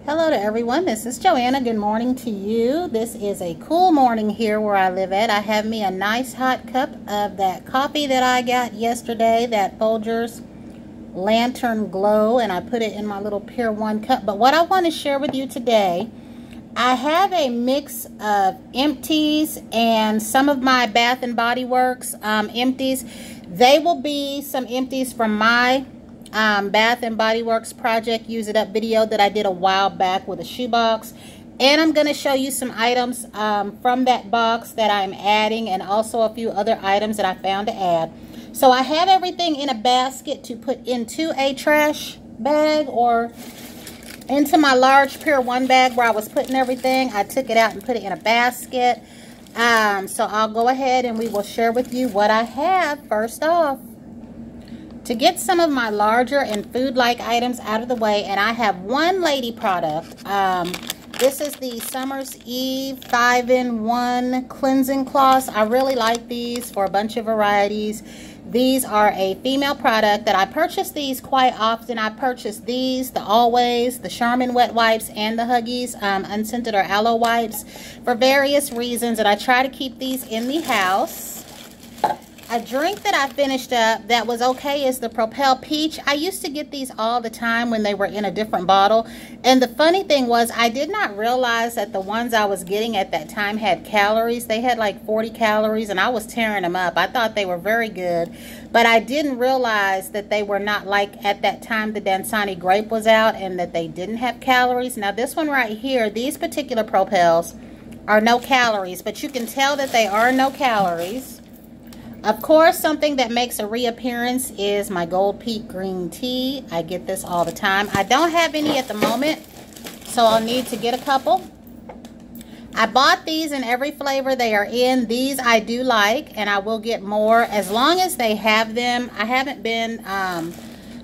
Hello to everyone, this is Joanna. Good morning to you. This is a cool morning here where I live at. I have me a nice hot cup of that coffee that I got yesterday, that Folgers Lantern Glow, and I put it in my little Pier 1 cup. But what I want to share with you today, I have a mix of Empties and some of my Bath&BodyWorks Empties. They will be some Empties from my Bath&BodyWorks project Use It Up video that I did a while back with a shoebox, and I'm going to show you some items from that box that I'm adding, and also a few other items that I found to add. So I have everything in a basket to put into a trash bag or into my large Pier 1 bag where I was putting everything. I took it out and put it in a basket. So I'll go ahead and we will share with you what I have first off. To get some of my larger and food-like items out of the way, and I have one lady product. This is the Summer's Eve 5-in-1 cleansing cloths. I really like these for a bunch of varieties. These are a female product that I purchase these quite often. I purchase these, the Always, the Charmin wet wipes, and the Huggies unscented or aloe wipes for various reasons, and I try to keep these in the house. A drink that I finished up that was okay is the Propel Peach. I used to get these all the time when they were in a different bottle. And the funny thing was, I did not realize that the ones I was getting at that time had calories. They had like 40 calories and I was tearing them up. I thought they were very good. But I didn't realize that they were not like at that time the Dansani grape was out and that they didn't have calories. Now this one right here, these particular Propels are no calories. But you can tell that they are no calories. Of course, something that makes a reappearance is my Gold Peak green tea. I get this all the time. I don't have any at the moment, so I'll need to get a couple. I bought these in every flavor they are in. These I do like, and I will get more as long as they have them. I haven't been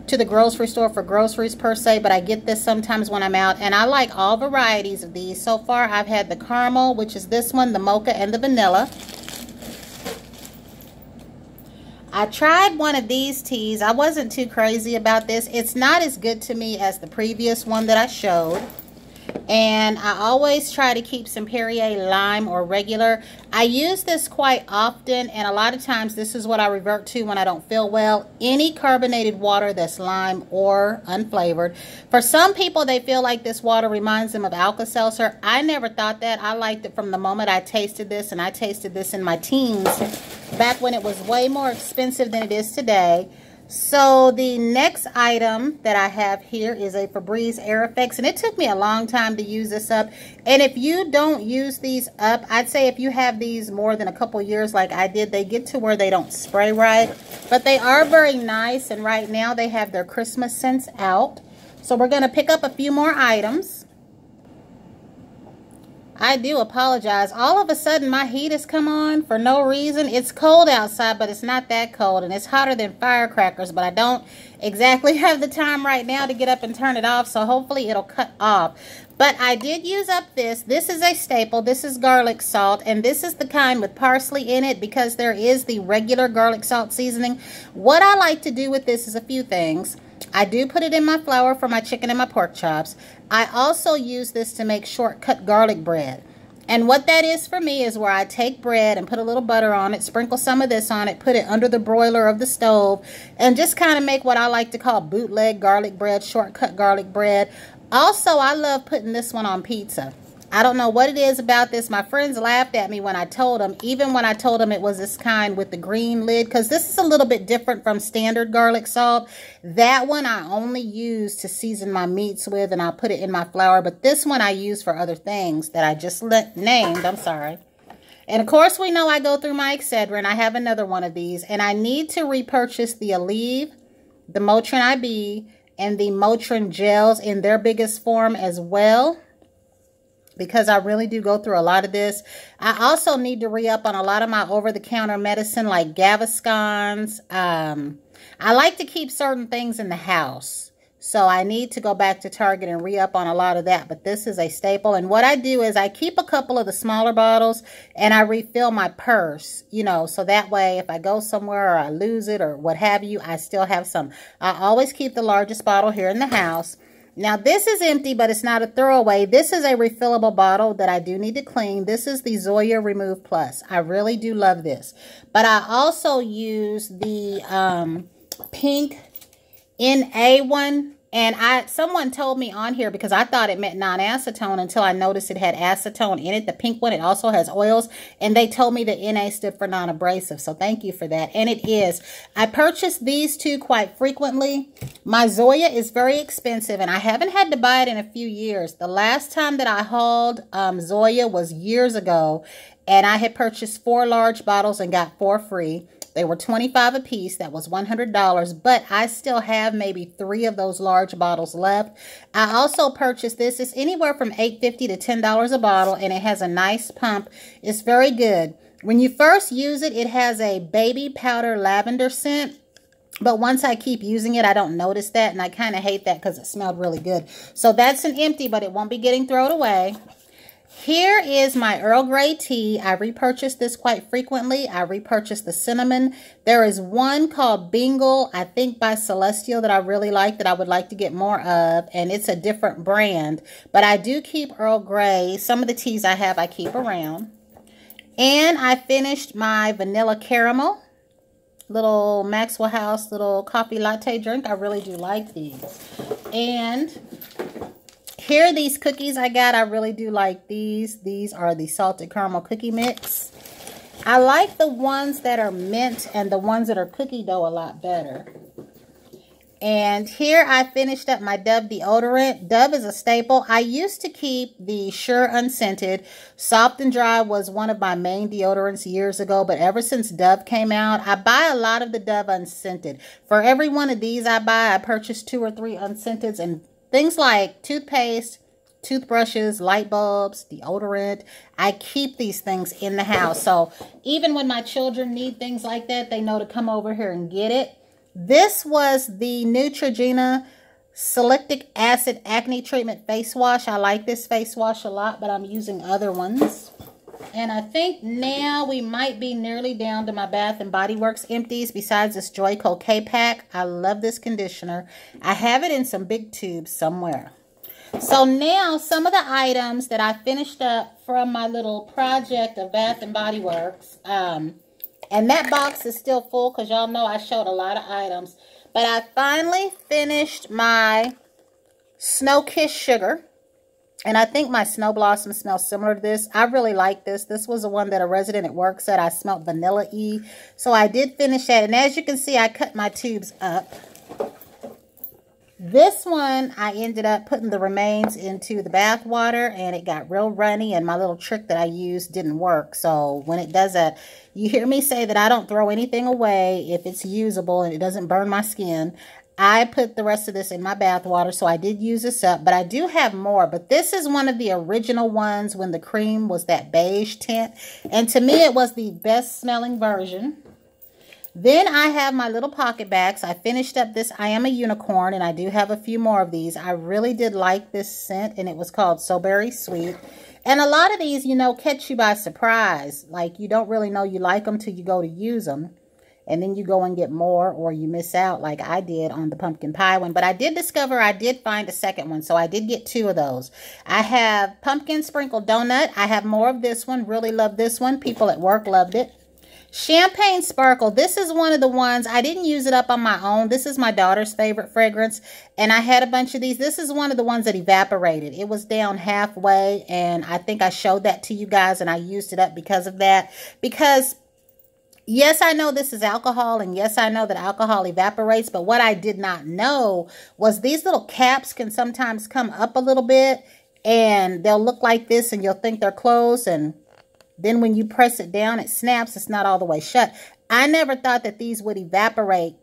to the grocery store for groceries per se, but I get this sometimes when I'm out, and I like all varieties of these. So far, I've had the caramel, which is this one, the mocha, and the vanilla. I tried one of these teas. I wasn't too crazy about this. It's not as good to me as the previous one that I showed. And I always try to keep some Perrier lime or regular. I use this quite often, and a lot of times this is what I revert to when I don't feel well. Any carbonated water that's lime or unflavored. For some people, they feel like this water reminds them of Alka-Seltzer. I never thought that. I liked it from the moment I tasted this, and I tasted this in my teens, back when it was way more expensive than it is today. So the next item that I have here is a Febreze Air Effects, and it took me a long time to use this up. And if you don't use these up, I'd say if you have these more than a couple years like I did, they get to where they don't spray right. But they are very nice, and right now they have their Christmas scents out. So we're going to pick up a few more items. I do apologize. All of a sudden, my heat has come on for no reason. It's cold outside, but it's not that cold, and it's hotter than firecrackers, but I don't exactly have the time right now to get up and turn it off, so hopefully it'll cut off. But I did use up this. This is a staple. This is garlic salt, and this is the kind with parsley in it because there is the regular garlic salt seasoning. What I like to do with this is a few things. I do put it in my flour for my chicken and my pork chops. I also use this to make shortcut garlic bread. And what that is for me is where I take bread and put a little butter on it, sprinkle some of this on it, put it under the broiler of the stove, and just kind of make what I like to call bootleg garlic bread, shortcut garlic bread. Also, I love putting this one on pizza. I don't know what it is about this. My friends laughed at me when I told them, even when I told them it was this kind with the green lid, because this is a little bit different from standard garlic salt. That one I only use to season my meats with, and I'll put it in my flour. But this one I use for other things that I just named. I'm sorry. And of course, we know I go through my Excedrin. I have another one of these, and I need to repurchase the Aleve, the Motrin IB, and the Motrin gels in their biggest form as well, because I really do go through a lot of this. I also need to re-up on a lot of my over-the-counter medicine like Gaviscons. I like to keep certain things in the house, so I need to go back to Target and re-up on a lot of that, but this is a staple. And what I do is I keep a couple of the smaller bottles and I refill my purse, you know, so that way if I go somewhere or I lose it or what have you, I still have some. I always keep the largest bottle here in the house. Now, this is empty, but it's not a throwaway. This is a refillable bottle that I do need to clean. This is the Zoya Remove Plus. I really do love this. But I also use the pink NA one. And someone told me on here, because I thought it meant non-acetone until I noticed it had acetone in it. The pink one, it also has oils. And they told me that NA stood for non-abrasive. So thank you for that. And it is. I purchase these two quite frequently. My Zoya is very expensive, and I haven't had to buy it in a few years. The last time that I hauled Zoya was years ago. And I had purchased 4 large bottles and got 4 free. They were $25 a piece. That was $100. But I still have maybe 3 of those large bottles left. I also purchased this. It's anywhere from $8.50 to $10 a bottle. And it has a nice pump. It's very good. When you first use it, it has a baby powder lavender scent. But once I keep using it, I don't notice that. And I kind of hate that because it smelled really good. So that's an empty, but it won't be getting thrown away. Here is my Earl Grey tea. I repurchase this quite frequently. I repurchase the cinnamon. There is one called Bingle, I think by Celestial, that I really like, that I would like to get more of. And it's a different brand. But I do keep Earl Grey. Some of the teas I have, I keep around. And I finished my vanilla caramel. Little Maxwell House, little coffee latte drink. I really do like these. And here are these cookies I got. I really do like these. These are the salted caramel cookie mix. I like the ones that are mint and the ones that are cookie dough a lot better. And here I finished up my Dove deodorant. Dove is a staple. I used to keep the Sure Unscented. Soft and Dry was one of my main deodorants years ago, but ever since Dove came out, I buy a lot of the Dove Unscented. For every one of these I buy, I purchase 2 or 3 unscenteds, and things like toothpaste, toothbrushes, light bulbs, deodorant. I keep these things in the house. So even when my children need things like that, they know to come over here and get it. This was the Neutrogena Salicylic Acid Acne Treatment Face Wash. I like this face wash a lot, but I'm using other ones. And I think now we might be nearly down to my Bath&BodyWorks empties besides this Joico K-Pack. I love this conditioner. I have it in some big tubes somewhere. So now some of the items that I finished up from my little project of Bath&BodyWorks. And that box is still full because y'all know I showed a lot of items. But I finally finished my Snow Kiss Sugar. And I think my Snow Blossom smells similar to this. I really like this. This was the one that a resident at work said I smelled vanilla-y. So I did finish that. And as you can see, I cut my tubes up. This one, I ended up putting the remains into the bath water, and it got real runny, and my little trick that I used didn't work. So when it does that, you hear me say that I don't throw anything away if it's usable and it doesn't burn my skin. I put the rest of this in my bath water, so I did use this up, but I do have more. But this is one of the original ones when the cream was that beige tint, and to me it was the best smelling version. Then I have my little pocket bags. I finished up this I Am a Unicorn, and I do have a few more of these. I really did like this scent, and it was called So Berry Sweet. And a lot of these, you know, catch you by surprise. Like, you don't really know you like them till you go to use them. And then you go and get more, or you miss out like I did on the pumpkin pie one. But I did discover I did find a second one, so I did get 2 of those. I have pumpkin sprinkled donut. I have more of this one. Really love this one. People at work loved it. Champagne Sparkle. This is one of the ones, I didn't use it up on my own. This is my daughter's favorite fragrance, and I had a bunch of these. This is one of the ones that evaporated. It was down halfway, and I think I showed that to you guys, and I used it up because of that. Because, yes, I know this is alcohol, and yes, I know that alcohol evaporates, but what I did not know was these little caps can sometimes come up a little bit, and they'll look like this, and you'll think they're closed, and then when you press it down, it snaps. It's not all the way shut. I never thought that these would evaporate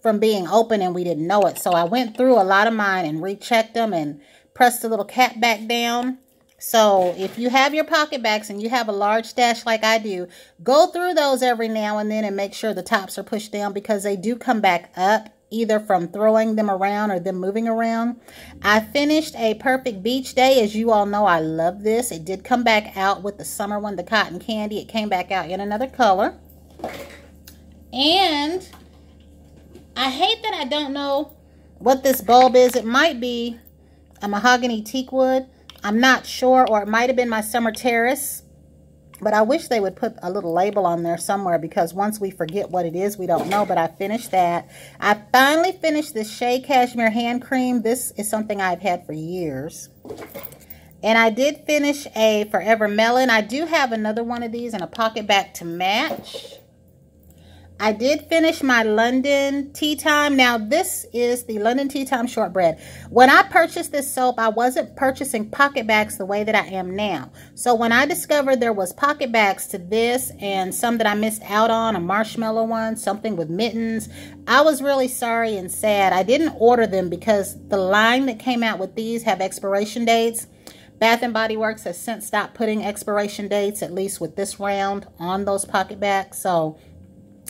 from being open and we didn't know it. So I went through a lot of mine and rechecked them and pressed the little cap back down. So if you have your pocket bags and you have a large stash like I do, go through those every now and then and make sure the tops are pushed down, because they do come back up, either from throwing them around or them moving around. I finished a Perfect Beach Day. As you all know, I love this. It did come back out with the summer one, the cotton candy. It came back out in another color. And I hate that I don't know what this bulb is. It might be a mahogany teak wood. I'm not sure, or it might have been my Summer Terrace. But I wish they would put a little label on there somewhere, because once we forget what it is, we don't know. But I finished that. I finally finished this Shea Cashmere Hand Cream. This is something I've had for years. And I did finish a Forever Melon. I do have another one of these in a pocket bag to match. I did finish my London Tea Time. Now, this is the London Tea Time Shortbread. When I purchased this soap, I wasn't purchasing pocket bags the way that I am now. So when I discovered there was pocket bags to this and some that I missed out on, a marshmallow one, something with mittens, I was really sorry and sad. I didn't order them because the line that came out with these have expiration dates. Bath&BodyWorks has since stopped putting expiration dates, at least with this round, on those pocket bags. So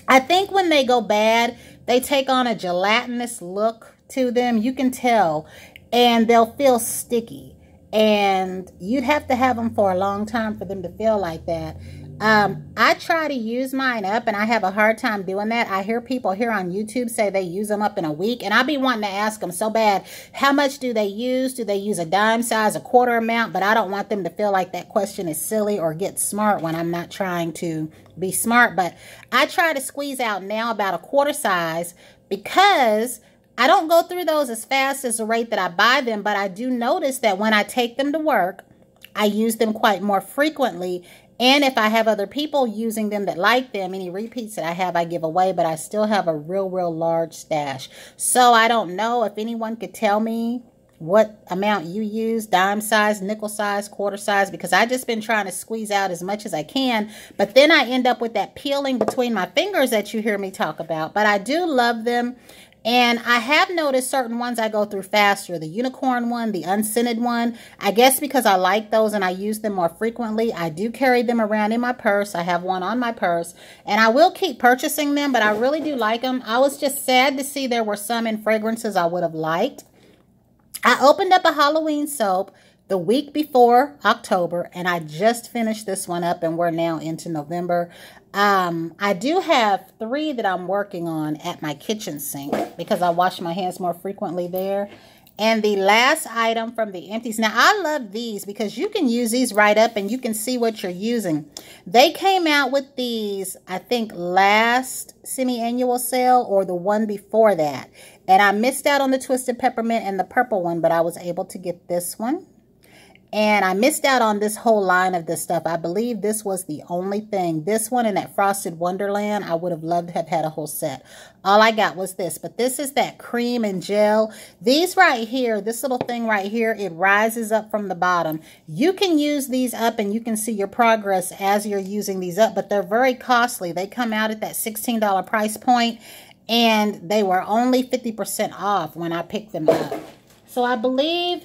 I think when they go bad, they take on a gelatinous look to them. You can tell, and they'll feel sticky. And you'd have to have them for a long time for them to feel like that. I try to use mine up, and I have a hard time doing that. I hear people here on YouTube say they use them up in a week, and I'll be wanting to ask them so bad, how much do they use? Do they use a dime size, a quarter amount? But I don't want them to feel like that question is silly or get smart when I'm not trying to be smart. But I try to squeeze out now about a quarter size, because I don't go through those as fast as the rate that I buy them. But I do notice that when I take them to work, I use them quite more frequently. And if I have other people using them that like them, any repeats that I have, I give away. But I still have a real large stash. So I don't know if anyone could tell me what amount you use, dime size, nickel size, quarter size, because I just been trying to squeeze out as much as I can. But then I end up with that peeling between my fingers that you hear me talk about. But I do love them. And I have noticed certain ones I go through faster. The unicorn one, the unscented one. I guess because I like those and I use them more frequently. I do carry them around in my purse. I have one on my purse. And I will keep purchasing them, but I really do like them. I was just sad to see there were some in fragrances I would have liked. I opened up a Halloween soap the week before October, and I just finished this one up, and we're now into November. I do have 3 that I'm working on at my kitchen sink because I wash my hands more frequently there. And the last item from the Empties. Now, I love these because you can use these right up and you can see what you're using. They came out with these, I think, last semi-annual sale or the one before that. And I missed out on the Twisted Peppermint and the purple one, but I was able to get this one. And I missed out on this whole line of this stuff. I believe this was the only thing. This one and that Frosted Wonderland, I would have loved to have had a whole set. All I got was this. But this is that cream and gel. These right here, this little thing right here, it rises up from the bottom. You can use these up and you can see your progress as you're using these up. But they're very costly. They come out at that $16 price point. And they were only 50% off when I picked them up. So I believe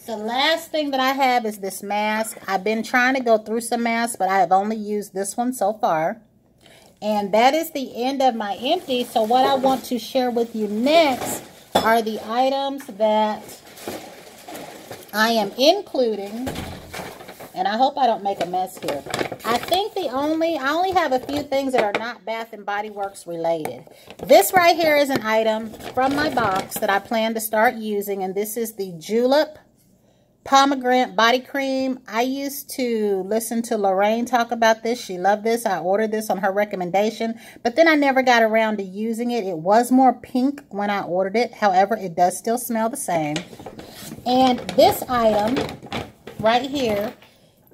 the last thing that I have is this mask. I've been trying to go through some masks, but I have only used this one so far. And that is the end of my empty. So what I want to share with you next are the items that I am including. And I hope I don't make a mess here. I think I only have a few things that are not Bath & Body Works related. This right here is an item from my box that I plan to start using. And this is the Julep Pomegranate Body Cream. I used to listen to Lorraine talk about this. She loved this. I ordered this on her recommendation. But then I never got around to using it. It was more pink when I ordered it. However, it does still smell the same. And this item right here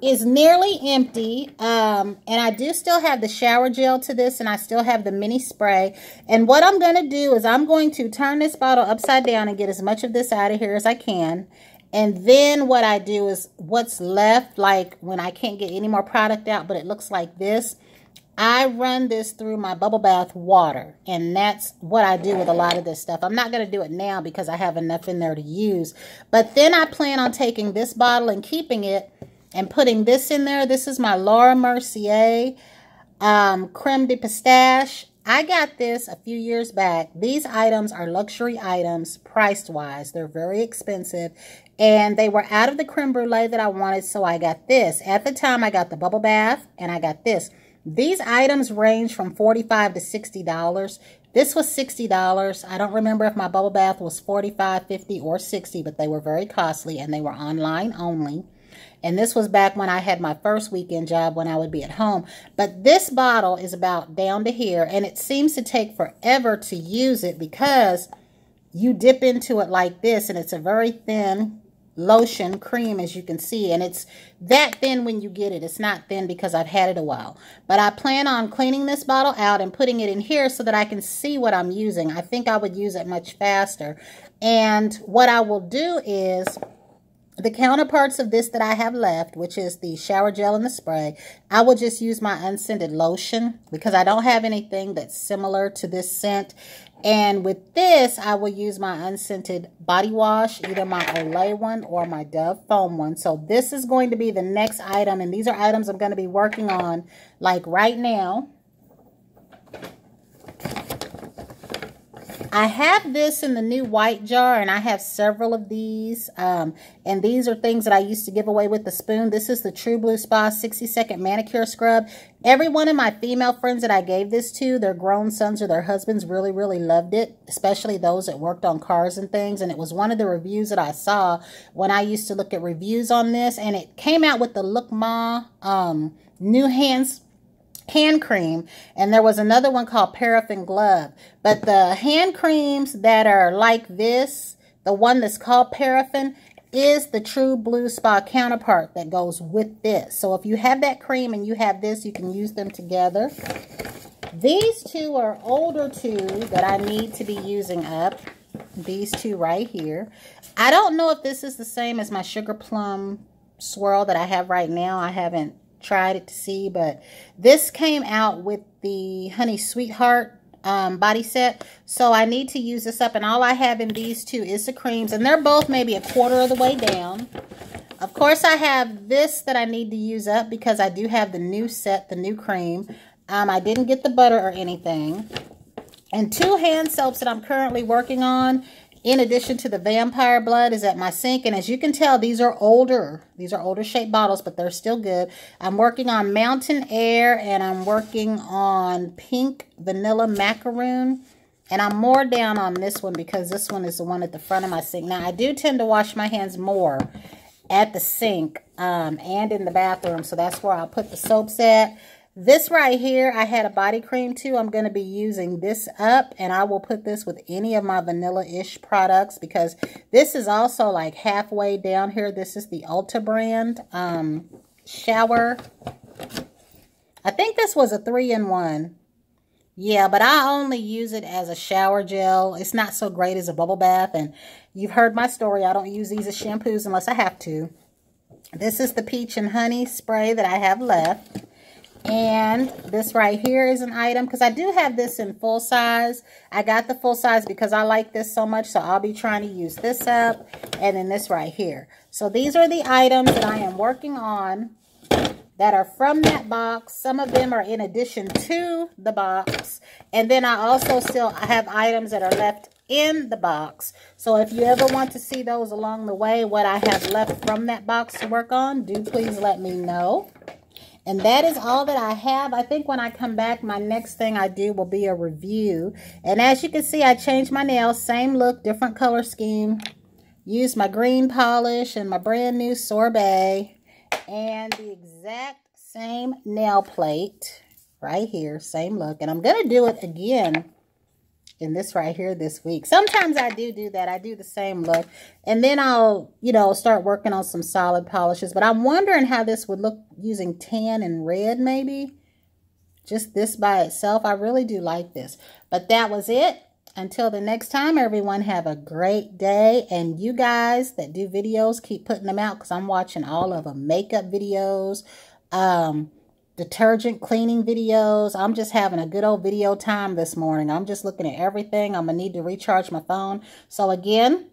is nearly empty, and I do still have the shower gel to this, and I still have the mini spray. And what I'm going to do is I'm going to turn this bottle upside down and get as much of this out of here as I can. And then what I do is what's left, like when I can't get any more product out, but it looks like this, I run this through my bubble bath water. And that's what I do with a lot of this stuff. I'm not going to do it now because I have enough in there to use. But then I plan on taking this bottle and keeping it and putting this in there. This is my Laura Mercier Creme de Pistache. I got this a few years back. These items are luxury items priced-wise. They're very expensive. And they were out of the creme brulee that I wanted, so I got this. At the time, I got the bubble bath, and I got this. These items range from $45 to $60. This was $60. I don't remember if my bubble bath was $45, $50, or $60, but they were very costly and they were online only. And this was back when I had my first weekend job when I would be at home. But this bottle is about down to here, and it seems to take forever to use it because you dip into it like this, and it's a very thin lotion cream, as you can see, and it's that thin when you get it. It's not thin because I've had it a while. But I plan on cleaning this bottle out and putting it in here so that I can see what I'm using. I think I would use it much faster. And what I will do is the counterparts of this that I have left, which is the shower gel and the spray, I will just use my unscented lotion because I don't have anything that's similar to this scent. And with this, I will use my unscented body wash, either my Olay one or my Dove foam one. So this is going to be the next item, and these are items I'm going to be working on like right now. I have this in the new white jar, and I have several of these. And these are things that I used to give away with the spoon. This is the True Blue Spa 60-second manicure scrub. Every one of my female friends that I gave this to, their grown sons or their husbands really, really loved it, especially those that worked on cars and things. And it was one of the reviews that I saw when I used to look at reviews on this. And it came out with the Look Ma new hand cream, and there was another one called Paraffin Glove. But the hand creams that are like this, the one that's called Paraffin, is the True Blue Spa counterpart that goes with this. So if you have that cream and you have this, you can use them together. These two are older two that I need to be using up. These two right here. I don't know if this is the same as my Sugar Plum swirl that I have right now. I haven't tried it to see, but this came out with the Honey Sweetheart body set, so I need to use this up. And all I have in these two is the creams, and they're both maybe a quarter of the way down. Of course, I have this that I need to use up because I do have the new set, the new cream. I didn't get the butter or anything. And two hand soaps that I'm currently working on, in addition to the Vampire Blood, is at my sink. And as you can tell, these are older. These are older shaped bottles, but they're still good. I'm working on Mountain Air, and I'm working on Pink Vanilla Macaroon. And I'm more down on this one because this one is the one at the front of my sink. Now, I do tend to wash my hands more at the sink and in the bathroom, so that's where I'll put the soaps at. This right here, I had a body cream too. I'm going to be using this up, and I will put this with any of my vanilla-ish products because this is also like halfway down here. This is the Ulta brand shower. I think this was a 3-in-1. Yeah, but I only use it as a shower gel. It's not so great as a bubble bath, and you've heard my story. I don't use these as shampoos unless I have to. This is the Peach and Honey spray that I have left. And this right here is an item because I do have this in full size. I got the full size because I like this so much, so I'll be trying to use this up, and then this right here. So these are the items that I am working on that are from that box. Some of them are in addition to the box, and then I also still have items that are left in the box. So if you ever want to see those along the way, what I have left from that box to work on, do please let me know. And that is all that I have. I think when I come back, my next thing I do will be a review. And as you can see, I changed my nails. Same look, different color scheme. Used my green polish and my brand new sorbet. And the exact same nail plate right here. Same look. And I'm going to do it again in this right here this week. Sometimes I do that. I do the same look. And then I'll, start working on some solid polishes. But I'm wondering how this would look using tan and red maybe. Just this by itself. I really do like this. But that was it. Until the next time, everyone have a great day. And you guys that do videos, keep putting them out because I'm watching all of them. Makeup videos, detergent cleaning videos. I'm just having a good old video time this morning. I'm just looking at everything. I'm going to need to recharge my phone. So again,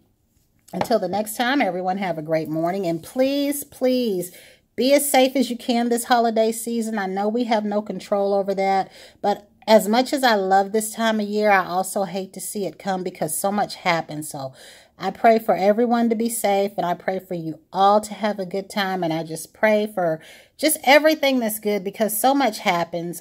until the next time, everyone have a great morning. And please, please be as safe as you can this holiday season. I know we have no control over that. But as much as I love this time of year, I also hate to see it come because so much happens. So I pray for everyone to be safe, and I pray for you all to have a good time. And I just pray for just everything that's good because so much happens.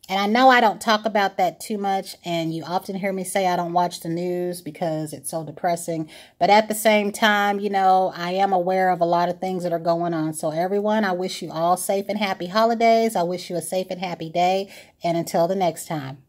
And I know I don't talk about that too much, and you often hear me say I don't watch the news because it's so depressing. But at the same time, you know, I am aware of a lot of things that are going on. So everyone, I wish you all safe and happy holidays. I wish you a safe and happy day. And until the next time.